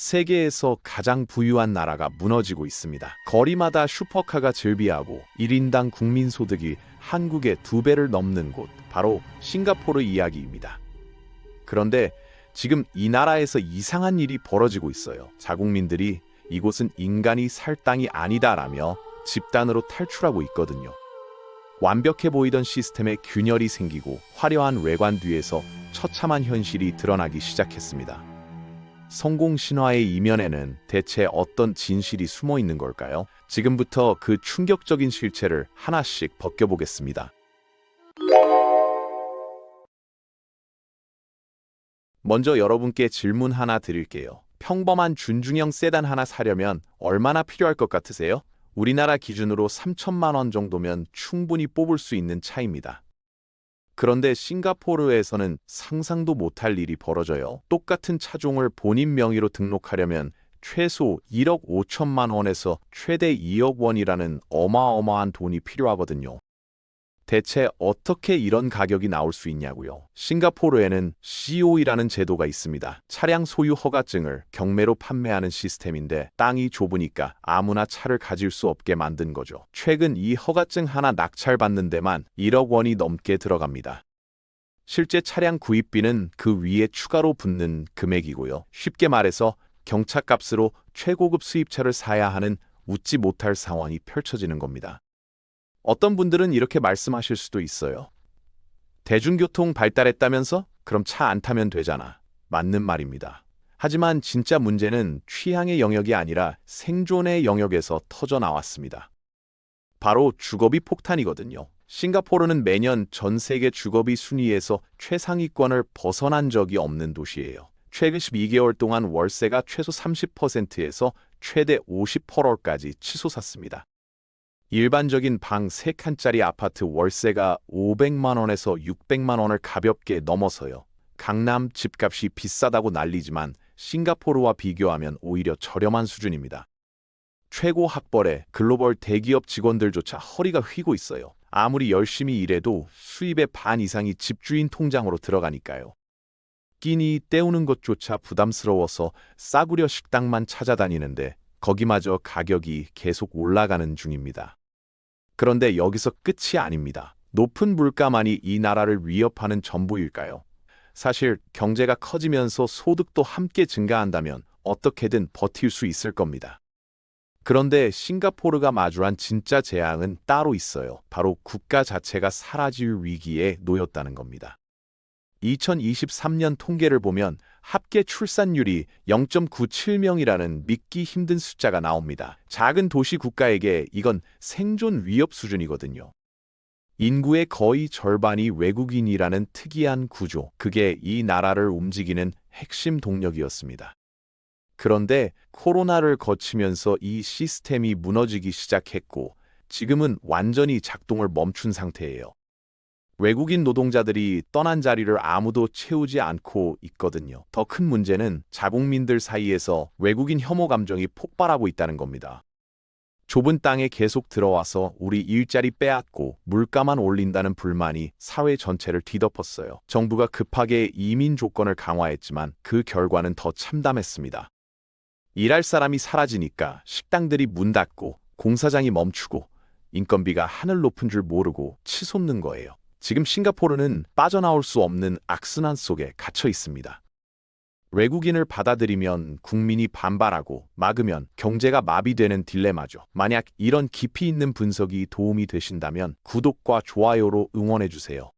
세계에서 가장 부유한 나라가 무너지고 있습니다. 거리마다 슈퍼카가 즐비하고 1인당 국민소득이 한국의 2배를 넘는 곳, 바로 싱가포르 이야기입니다. 그런데 지금 이 나라에서 이상한 일이 벌어지고 있어요. 자국민들이 이곳은 인간이 살 땅이 아니다라며 집단으로 탈출하고 있거든요. 완벽해 보이던 시스템에 균열이 생기고 화려한 외관 뒤에서 처참한 현실이 드러나기 시작했습니다. 성공 신화의 이면에는 대체 어떤 진실이 숨어 있는 걸까요? 지금부터 그 충격적인 실체를 하나씩 벗겨보겠습니다. 먼저 여러분께 질문 하나 드릴게요. 평범한 준중형 세단 하나 사려면 얼마나 필요할 것 같으세요? 우리나라 기준으로 3천만 원 정도면 충분히 뽑을 수 있는 차입니다. 그런데 싱가포르에서는 상상도 못할 일이 벌어져요. 똑같은 차종을 본인 명의로 등록하려면 최소 1억 5천만 원에서 최대 2억 원이라는 어마어마한 돈이 필요하거든요. 대체 어떻게 이런 가격이 나올 수 있냐고요? 싱가포르에는 COE라는 제도가 있습니다. 차량 소유 허가증을 경매로 판매하는 시스템인데 땅이 좁으니까 아무나 차를 가질 수 없게 만든 거죠. 최근 이 허가증 하나 낙찰받는 데만 1억 원이 넘게 들어갑니다. 실제 차량 구입비는 그 위에 추가로 붙는 금액이고요. 쉽게 말해서 경차값으로 최고급 수입차를 사야 하는 웃지 못할 상황이 펼쳐지는 겁니다. 어떤 분들은 이렇게 말씀하실 수도 있어요. 대중교통 발달했다면서? 그럼 차 안 타면 되잖아. 맞는 말입니다. 하지만 진짜 문제는 취향의 영역이 아니라 생존의 영역에서 터져 나왔습니다. 바로 주거비 폭탄이거든요. 싱가포르는 매년 전 세계 주거비 순위에서 최상위권을 벗어난 적이 없는 도시예요. 최근 12개월 동안 월세가 최소 30%에서 최대 50%까지 치솟았습니다. 일반적인 방 3칸짜리 아파트 월세가 500만 원에서 600만 원을 가볍게 넘어서요. 강남 집값이 비싸다고 난리지만 싱가포르와 비교하면 오히려 저렴한 수준입니다. 최고 학벌의 글로벌 대기업 직원들조차 허리가 휘고 있어요. 아무리 열심히 일해도 수입의 반 이상이 집주인 통장으로 들어가니까요. 끼니 때우는 것조차 부담스러워서 싸구려 식당만 찾아다니는데 거기마저 가격이 계속 올라가는 중입니다. 그런데 여기서 끝이 아닙니다. 높은 물가만이 이 나라를 위협하는 전부일까요? 사실 경제가 커지면서 소득도 함께 증가한다면 어떻게든 버틸 수 있을 겁니다. 그런데 싱가포르가 마주한 진짜 재앙은 따로 있어요. 바로 국가 자체가 사라질 위기에 놓였다는 겁니다. 2023년 통계를 보면 합계 출산율이 0.97명이라는 믿기 힘든 숫자가 나옵니다. 작은 도시 국가에게 이건 생존 위협 수준이거든요. 인구의 거의 절반이 외국인이라는 특이한 구조, 그게 이 나라를 움직이는 핵심 동력이었습니다. 그런데 코로나를 거치면서 이 시스템이 무너지기 시작했고 지금은 완전히 작동을 멈춘 상태예요. 외국인 노동자들이 떠난 자리를 아무도 채우지 않고 있거든요. 더 큰 문제는 자국민들 사이에서 외국인 혐오 감정이 폭발하고 있다는 겁니다. 좁은 땅에 계속 들어와서 우리 일자리 빼앗고 물가만 올린다는 불만이 사회 전체를 뒤덮었어요. 정부가 급하게 이민 조건을 강화했지만 그 결과는 더 참담했습니다. 일할 사람이 사라지니까 식당들이 문 닫고 공사장이 멈추고 인건비가 하늘 높은 줄 모르고 치솟는 거예요. 지금 싱가포르는 빠져나올 수 없는 악순환 속에 갇혀 있습니다. 외국인을 받아들이면 국민이 반발하고 막으면 경제가 마비되는 딜레마죠. 만약 이런 깊이 있는 분석이 도움이 되신다면 구독과 좋아요로 응원해주세요.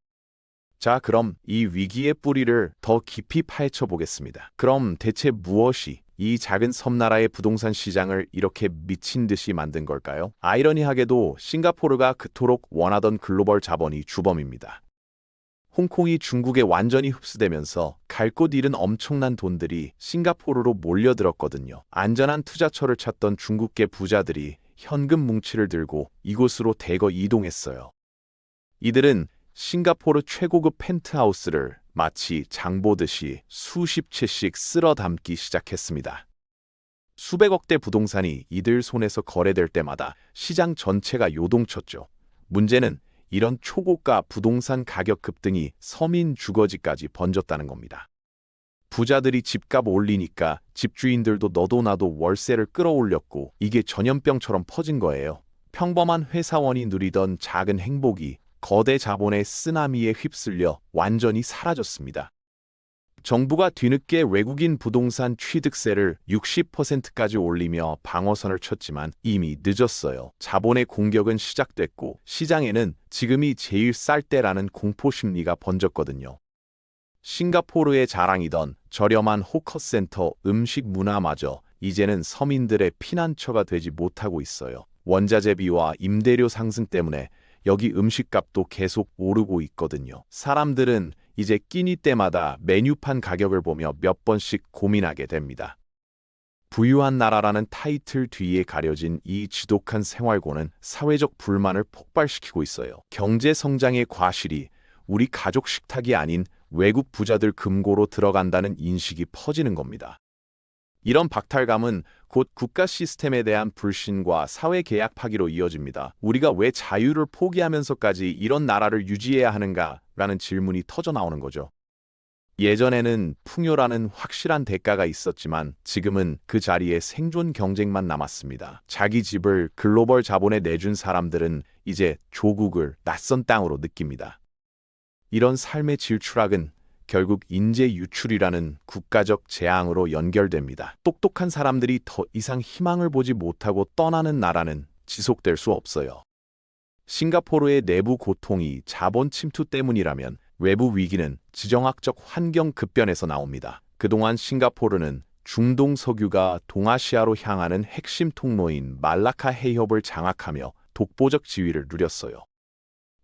자, 그럼 이 위기의 뿌리를 더 깊이 파헤쳐 보겠습니다. 그럼 대체 무엇이 이 작은 섬나라의 부동산 시장을 이렇게 미친 듯이 만든 걸까요? 아이러니하게도 싱가포르가 그토록 원하던 글로벌 자본이 주범입니다. 홍콩이 중국에 완전히 흡수되면서 갈 곳 잃은 엄청난 돈들이 싱가포르로 몰려들었거든요. 안전한 투자처를 찾던 중국계 부자들이 현금 뭉치를 들고 이곳으로 대거 이동했어요. 이들은 싱가포르 최고급 펜트하우스를 마치 장 보듯이 수십 채씩 쓸어 담기 시작했습니다. 수백억대 부동산이 이들 손에서 거래될 때마다 시장 전체가 요동쳤죠. 문제는 이런 초고가 부동산 가격 급등이 서민 주거지까지 번졌다는 겁니다. 부자들이 집값 올리니까 집주인들도 너도 나도 월세를 끌어올렸고 이게 전염병처럼 퍼진 거예요. 평범한 회사원이 누리던 작은 행복이 거대 자본의 쓰나미에 휩쓸려 완전히 사라졌습니다. 정부가 뒤늦게 외국인 부동산 취득세를 60%까지 올리며 방어선을 쳤지만 이미 늦었어요. 자본의 공격은 시작됐고 시장에는 지금이 제일 쌀 때라는 공포심리가 번졌거든요. 싱가포르의 자랑이던 저렴한 호커센터 음식 문화마저 이제는 서민들의 피난처가 되지 못하고 있어요. 원자재비와 임대료 상승 때문에 여기 음식값도 계속 오르고 있거든요. 사람들은 이제 끼니 때마다 메뉴판 가격을 보며 몇 번씩 고민하게 됩니다. 부유한 나라라는 타이틀 뒤에 가려진 이 지독한 생활고는 사회적 불만을 폭발시키고 있어요. 경제 성장의 과실이 우리 가족 식탁이 아닌 외국 부자들 금고로 들어간다는 인식이 퍼지는 겁니다. 이런 박탈감은 곧 국가 시스템에 대한 불신과 사회 계약 파기로 이어집니다. 우리가 왜 자유를 포기하면서까지 이런 나라를 유지해야 하는가라는 질문이 터져 나오는 거죠. 예전에는 풍요라는 확실한 대가가 있었지만 지금은 그 자리에 생존 경쟁만 남았습니다. 자기 집을 글로벌 자본에 내준 사람들은 이제 조국을 낯선 땅으로 느낍니다. 이런 삶의 질추락은 결국 인재 유출이라는 국가적 재앙으로 연결됩니다. 똑똑한 사람들이 더 이상 희망을 보지 못하고 떠나는 나라는 지속될 수 없어요. 싱가포르의 내부 고통이 자본 침투 때문이라면 외부 위기는 지정학적 환경 급변에서 나옵니다. 그동안 싱가포르는 중동 석유가 동아시아로 향하는 핵심 통로인 말라카 해협을 장악하며 독보적 지위를 누렸어요.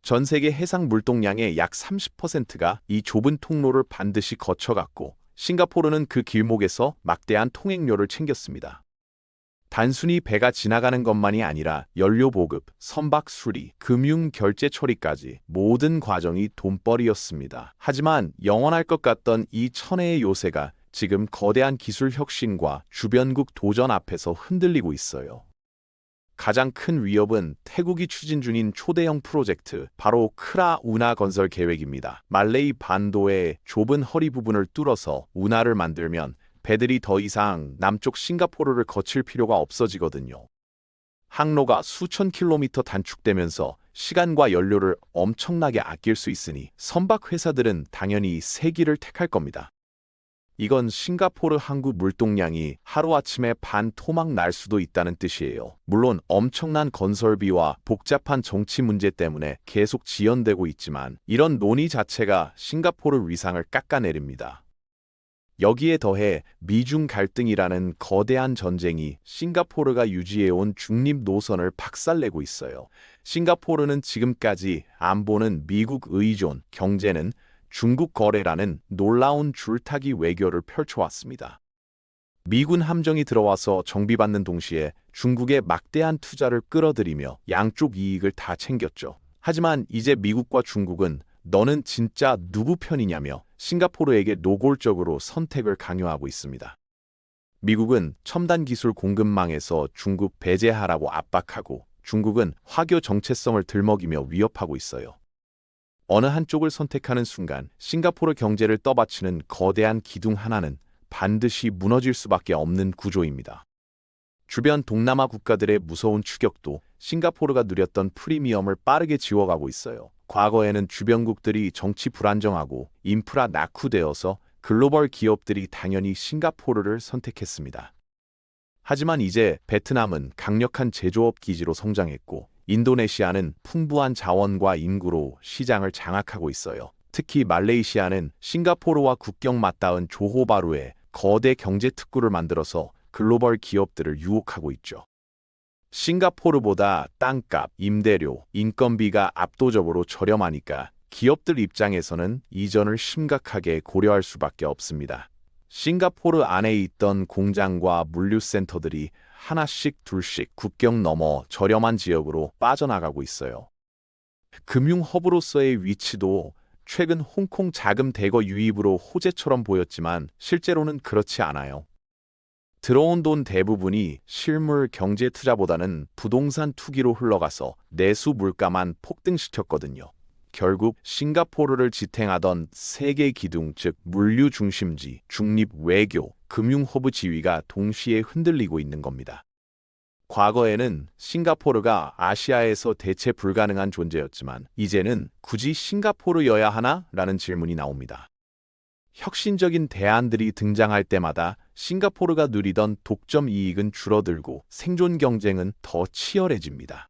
전 세계 해상 물동량의 약 30%가 이 좁은 통로를 반드시 거쳐갔고 싱가포르는 그 길목에서 막대한 통행료를 챙겼습니다. 단순히 배가 지나가는 것만이 아니라 연료 보급, 선박 수리, 금융 결제 처리까지 모든 과정이 돈벌이였습니다. 하지만 영원할 것 같던 이 천혜의 요새가 지금 거대한 기술 혁신과 주변국 도전 앞에서 흔들리고 있어요. 가장 큰 위협은 태국이 추진 중인 초대형 프로젝트, 바로 크라 운하 건설 계획입니다. 말레이 반도의 좁은 허리 부분을 뚫어서 운하를 만들면 배들이 더 이상 남쪽 싱가포르를 거칠 필요가 없어지거든요. 항로가 수천 킬로미터 단축되면서 시간과 연료를 엄청나게 아낄 수 있으니 선박 회사들은 당연히 새 길을 택할 겁니다. 이건 싱가포르 항구 물동량이 하루아침에 반 토막 날 수도 있다는 뜻이에요. 물론 엄청난 건설비와 복잡한 정치 문제 때문에 계속 지연되고 있지만 이런 논의 자체가 싱가포르 위상을 깎아내립니다. 여기에 더해 미중 갈등이라는 거대한 전쟁이 싱가포르가 유지해온 중립 노선을 박살내고 있어요. 싱가포르는 지금까지 안보는 미국 의존, 경제는 중국 거래라는 놀라운 줄타기 외교를 펼쳐왔습니다. 미군 함정이 들어와서 정비받는 동시에 중국의 막대한 투자를 끌어들이며 양쪽 이익을 다 챙겼죠. 하지만 이제 미국과 중국은 너는 진짜 누구 편이냐며 싱가포르에게 노골적으로 선택을 강요하고 있습니다. 미국은 첨단 기술 공급망에서 중국 배제하라고 압박하고 중국은 화교 정체성을 들먹이며 위협하고 있어요. 어느 한쪽을 선택하는 순간 싱가포르 경제를 떠받치는 거대한 기둥 하나는 반드시 무너질 수밖에 없는 구조입니다. 주변 동남아 국가들의 무서운 추격도 싱가포르가 누렸던 프리미엄을 빠르게 지워가고 있어요. 과거에는 주변국들이 정치 불안정하고 인프라 낙후되어서 글로벌 기업들이 당연히 싱가포르를 선택했습니다. 하지만 이제 베트남은 강력한 제조업 기지로 성장했고 인도네시아는 풍부한 자원과 인구로 시장을 장악하고 있어요. 특히 말레이시아는 싱가포르와 국경 맞닿은 조호바루에 거대 경제 특구를 만들어서 글로벌 기업들을 유혹하고 있죠. 싱가포르보다 땅값, 임대료, 인건비가 압도적으로 저렴하니까 기업들 입장에서는 이전을 심각하게 고려할 수밖에 없습니다. 싱가포르 안에 있던 공장과 물류센터들이 하나씩 둘씩 국경 넘어 저렴한 지역으로 빠져나가고 있어요. 금융 허브로서의 위치도 최근 홍콩 자금 대거 유입으로 호재처럼 보였지만 실제로는 그렇지 않아요. 들어온 돈 대부분이 실물 경제 투자보다는 부동산 투기로 흘러가서 내수 물가만 폭등시켰거든요. 결국 싱가포르를 지탱하던 세계 기둥, 즉 물류 중심지, 중립 외교, 금융 허브 지위가 동시에 흔들리고 있는 겁니다. 과거에는 싱가포르가 아시아에서 대체 불가능한 존재였지만 이제는 굳이 싱가포르여야 하나? 라는 질문이 나옵니다. 혁신적인 대안들이 등장할 때마다 싱가포르가 누리던 독점 이익은 줄어들고 생존 경쟁은 더 치열해집니다.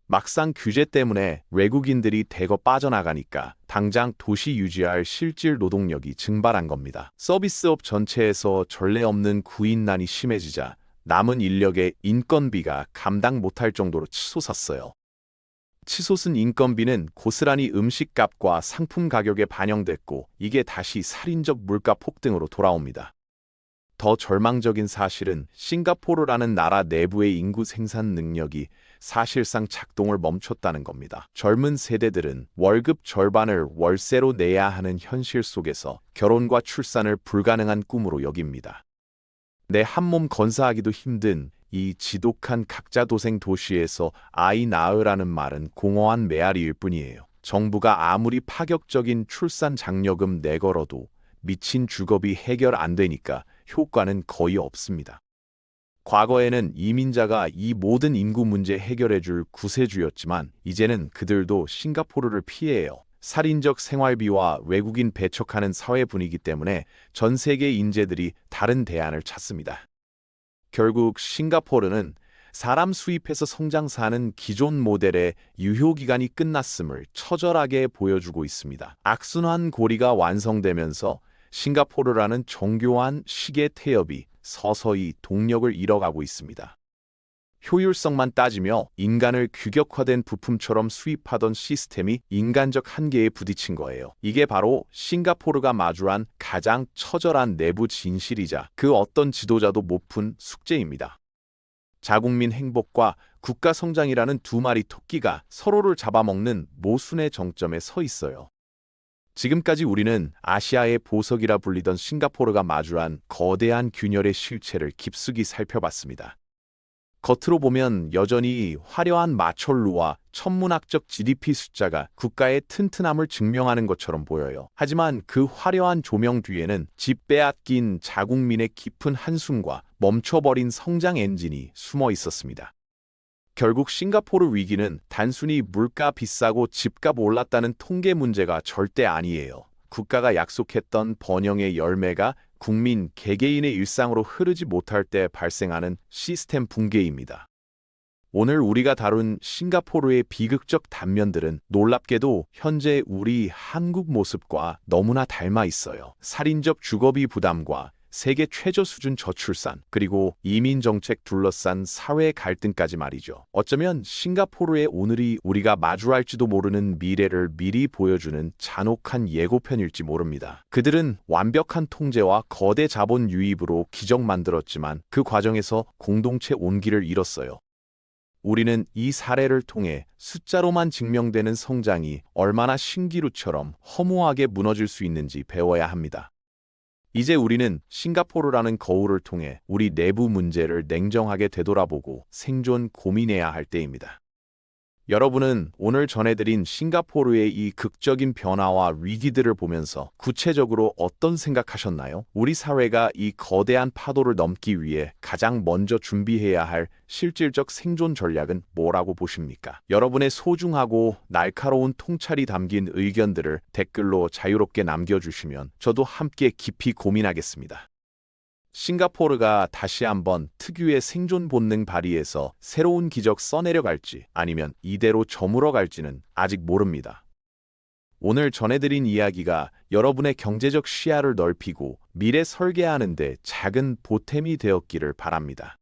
막상 규제 때문에 외국인들이 대거 빠져나가니까 당장 도시 유지할 실질 노동력이 증발한 겁니다. 서비스업 전체에서 전례 없는 구인난이 심해지자 남은 인력의 인건비가 감당 못할 정도로 치솟았어요. 치솟은 인건비는 고스란히 음식값과 상품 가격에 반영됐고 이게 다시 살인적 물가 폭등으로 돌아옵니다. 더 절망적인 사실은 싱가포르라는 나라 내부의 인구 생산 능력이 사실상 작동을 멈췄다는 겁니다. 젊은 세대들은 월급 절반을 월세로 내야 하는 현실 속에서 결혼과 출산을 불가능한 꿈으로 여깁니다. 내 한몸 건사하기도 힘든 이 지독한 각자도생 도시에서 아이 낳으라는 말은 공허한 메아리일 뿐이에요. 정부가 아무리 파격적인 출산 장려금 내걸어도 미친 주거비 해결 안 되니까 효과는 거의 없습니다. 과거에는 이민자가 이 모든 인구 문제 해결해줄 구세주였지만 이제는 그들도 싱가포르를 피해요. 살인적 생활비와 외국인 배척하는 사회 분위기 때문에 전 세계 인재들이 다른 대안을 찾습니다. 결국 싱가포르는 사람 수입해서 성장사는 기존 모델의 유효기간이 끝났음을 처절하게 보여주고 있습니다. 악순환 고리가 완성되면서 싱가포르라는 정교한 시계 태엽이 서서히 동력을 잃어가고 있습니다. 효율성만 따지며 인간을 규격화된 부품처럼 수입하던 시스템이 인간적 한계에 부딪힌 거예요. 이게 바로 싱가포르가 마주한 가장 처절한 내부 진실이자 그 어떤 지도자도 못 푼 숙제입니다. 자국민 행복과 국가 성장이라는 두 마리 토끼가 서로를 잡아먹는 모순의 정점에 서 있어요. 지금까지 우리는 아시아의 보석이라 불리던 싱가포르가 마주한 거대한 균열의 실체를 깊숙이 살펴봤습니다. 겉으로 보면 여전히 화려한 마철루와 천문학적 GDP 숫자가 국가의 튼튼함을 증명하는 것처럼 보여요. 하지만 그 화려한 조명 뒤에는 집 빼앗긴 자국민의 깊은 한숨과 멈춰버린 성장 엔진이 숨어 있었습니다. 결국 싱가포르 위기는 단순히 물가 비싸고 집값 올랐다는 통계 문제가 절대 아니에요. 국가가 약속했던 번영의 열매가 국민 개개인의 일상으로 흐르지 못할 때 발생하는 시스템 붕괴입니다. 오늘 우리가 다룬 싱가포르의 비극적 단면들은 놀랍게도 현재 우리 한국 모습과 너무나 닮아 있어요. 살인적 주거비 부담과 세계 최저 수준 저출산, 그리고 이민 정책 둘러싼 사회 갈등까지 말이죠. 어쩌면 싱가포르의 오늘이 우리가 마주할지도 모르는 미래를 미리 보여주는 잔혹한 예고편일지 모릅니다. 그들은 완벽한 통제와 거대 자본 유입으로 기적 만들었지만 그 과정에서 공동체 온기를 잃었어요. 우리는 이 사례를 통해 숫자로만 증명되는 성장이 얼마나 신기루처럼 허무하게 무너질 수 있는지 배워야 합니다. 이제 우리는 싱가포르라는 거울을 통해 우리 내부 문제를 냉정하게 되돌아보고 생존 고민해야 할 때입니다. 여러분은 오늘 전해드린 싱가포르의 이 극적인 변화와 위기들을 보면서 구체적으로 어떤 생각하셨나요? 우리 사회가 이 거대한 파도를 넘기 위해 가장 먼저 준비해야 할 실질적 생존 전략은 뭐라고 보십니까? 여러분의 소중하고 날카로운 통찰이 담긴 의견들을 댓글로 자유롭게 남겨주시면 저도 함께 깊이 고민하겠습니다. 싱가포르가 다시 한번 특유의 생존 본능 발휘해서 새로운 기적 써내려갈지 아니면 이대로 저물어갈지는 아직 모릅니다. 오늘 전해드린 이야기가 여러분의 경제적 시야를 넓히고 미래 설계하는 데 작은 보탬이 되었기를 바랍니다.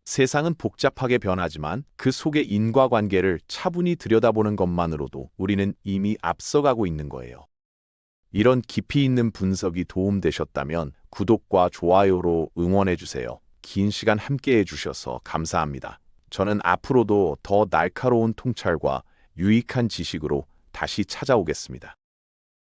세상은 복잡하게 변하지만 그 속의 인과관계를 차분히 들여다보는 것만으로도 우리는 이미 앞서가고 있는 거예요. 이런 깊이 있는 분석이 도움되셨다면 구독과 좋아요로 응원해주세요. 긴 시간 함께 해주셔서 감사합니다. 저는 앞으로도 더 날카로운 통찰과 유익한 지식으로 다시 찾아오겠습니다.